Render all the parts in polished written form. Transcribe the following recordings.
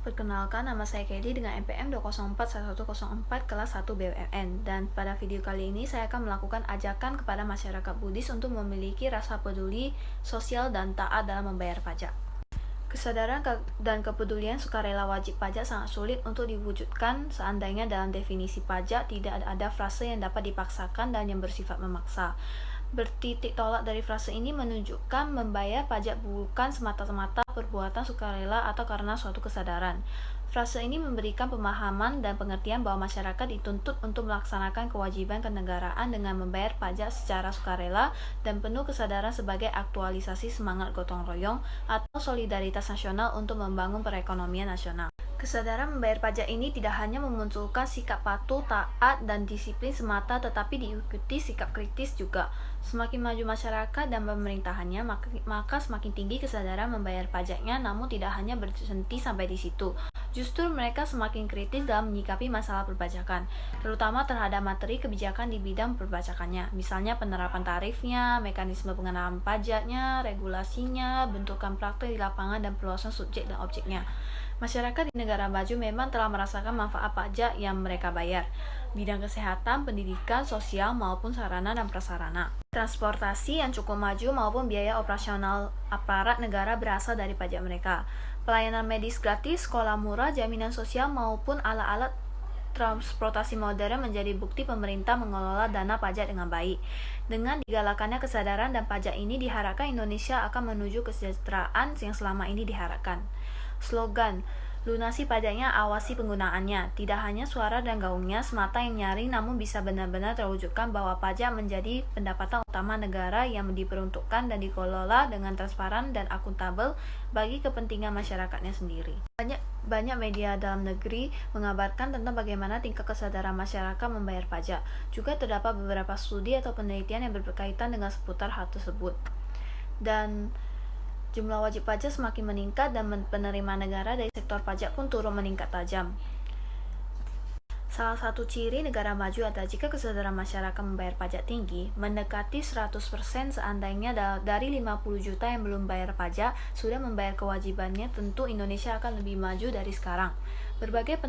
Perkenalkan, nama saya Kelly dengan NPM 2041104 kelas 1 BUMN, dan pada video kali ini saya akan melakukan ajakan kepada masyarakat Buddhis untuk memiliki rasa peduli sosial dan taat dalam membayar pajak. Kesadaran dan kepedulian sukarela wajib pajak sangat sulit untuk diwujudkan seandainya dalam definisi pajak tidak ada frase yang dapat dipaksakan dan yang bersifat memaksa. Bertitik tolak dari frase ini menunjukkan membayar pajak bukan semata-mata perbuatan sukarela atau karena suatu kesadaran. Frase ini memberikan pemahaman dan pengertian bahwa masyarakat dituntut untuk melaksanakan kewajiban kenegaraan dengan membayar pajak secara sukarela dan penuh kesadaran sebagai aktualisasi semangat gotong royong atau solidaritas nasional untuk membangun perekonomian nasional. Kesadaran membayar pajak ini tidak hanya memunculkan sikap patuh, taat, dan disiplin semata, tetapi diikuti sikap kritis juga. Semakin maju masyarakat dan pemerintahannya, maka semakin tinggi kesadaran membayar pajaknya, namun tidak hanya berhenti sampai di situ. Justru mereka semakin kritis dalam menyikapi masalah perpajakan, terutama terhadap materi kebijakan di bidang perpajakannya, misalnya penerapan tarifnya, mekanisme pengenaan pajaknya, regulasinya, bentukan praktek di lapangan, dan perluasan subjek dan objeknya. Masyarakat di negara maju memang telah merasakan manfaat pajak yang mereka bayar, bidang kesehatan, pendidikan, sosial, maupun sarana dan prasarana. Transportasi yang cukup maju maupun biaya operasional aparat negara berasal dari pajak mereka. Pelayanan medis gratis, sekolah murah, jaminan sosial, maupun alat-alat transportasi modern menjadi bukti pemerintah mengelola dana pajak dengan baik. Dengan digalakannya kesadaran dan pajak ini diharapkan Indonesia akan menuju kesejahteraan yang selama ini diharapkan. Slogan, lunasi pajaknya, awasi penggunaannya. Tidak hanya suara dan gaungnya semata yang nyaring, namun bisa benar-benar terwujudkan bahwa pajak menjadi pendapatan utama negara yang diperuntukkan dan dikelola dengan transparan dan akuntabel bagi kepentingan masyarakatnya sendiri. Banyak media dalam negeri mengabarkan tentang bagaimana tingkat kesadaran masyarakat membayar pajak. Juga terdapat beberapa studi atau penelitian yang berkaitan dengan seputar hal tersebut. Dan jumlah wajib pajak semakin meningkat dan penerimaan negara dari sektor pajak pun turut meningkat tajam. Salah satu ciri negara maju adalah jika kesadaran masyarakat membayar pajak tinggi, mendekati 100% seandainya dari 50 juta yang belum bayar pajak sudah membayar kewajibannya, tentu Indonesia akan lebih maju dari sekarang. Berbagai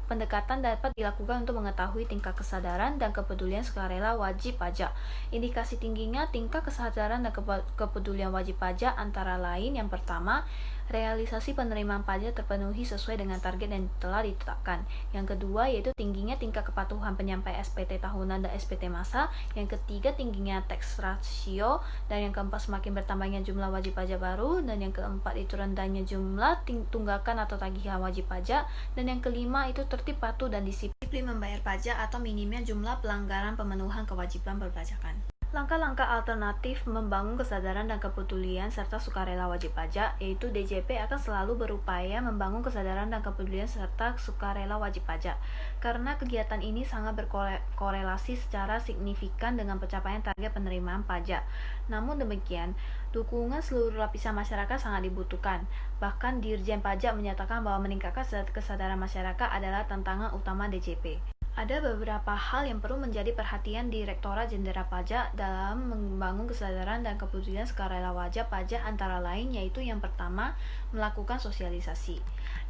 pendekatan dapat dilakukan untuk mengetahui tingkat kesadaran dan kepedulian sukarela wajib pajak. Indikasi tingginya tingkat kesadaran dan kepedulian wajib pajak antara lain: yang pertama, realisasi penerimaan pajak terpenuhi sesuai dengan target yang telah ditetapkan. Yang kedua, yaitu tingginya tingkat kepatuhan penyampai SPT tahunan dan SPT masa. Yang ketiga, tingginya tax ratio. Dan yang keempat, semakin bertambahnya jumlah wajib pajak baru. Dan yang keempat, itu rendahnya jumlah tunggakan atau tagihan wajib pajak. Dan yang kelima, itu tertib, patuh, dan disiplin membayar pajak atau minimnya jumlah pelanggaran pemenuhan kewajiban perpajakan. Langkah-langkah alternatif membangun kesadaran dan kepedulian serta sukarela wajib pajak, yaitu DJP akan selalu berupaya membangun kesadaran dan kepedulian serta sukarela wajib pajak, karena kegiatan ini sangat berkorelasi secara signifikan dengan pencapaian target penerimaan pajak. Namun demikian, dukungan seluruh lapisan masyarakat sangat dibutuhkan. Bahkan Dirjen Pajak menyatakan bahwa meningkatkan kesadaran masyarakat adalah tantangan utama DJP. Ada beberapa hal yang perlu menjadi perhatian Direktorat Jenderal Pajak dalam membangun kesadaran dan kepedulian sukarela wajib pajak, antara lain yaitu yang pertama, melakukan sosialisasi.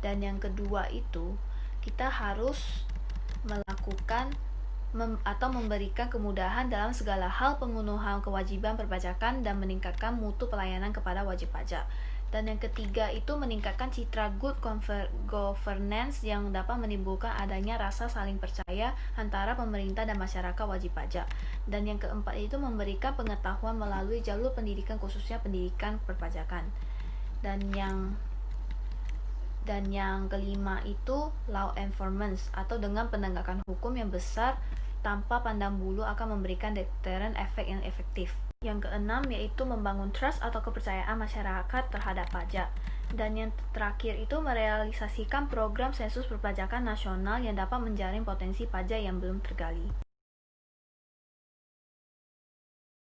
Dan yang kedua itu, kita harus melakukan atau memberikan kemudahan dalam segala hal pemenuhan kewajiban perpajakan dan meningkatkan mutu pelayanan kepada wajib pajak. Dan yang ketiga itu meningkatkan citra good governance yang dapat menimbulkan adanya rasa saling percaya antara pemerintah dan masyarakat wajib pajak. Dan yang keempat itu memberikan pengetahuan melalui jalur pendidikan, khususnya pendidikan perpajakan. Dan yang kelima itu law enforcement, atau dengan penegakan hukum yang besar tanpa pandang bulu akan memberikan deterrent efek yang efektif. Yang keenam yaitu membangun trust atau kepercayaan masyarakat terhadap pajak. Dan yang terakhir itu merealisasikan program sensus perpajakan nasional yang dapat menjaring potensi pajak yang belum tergali.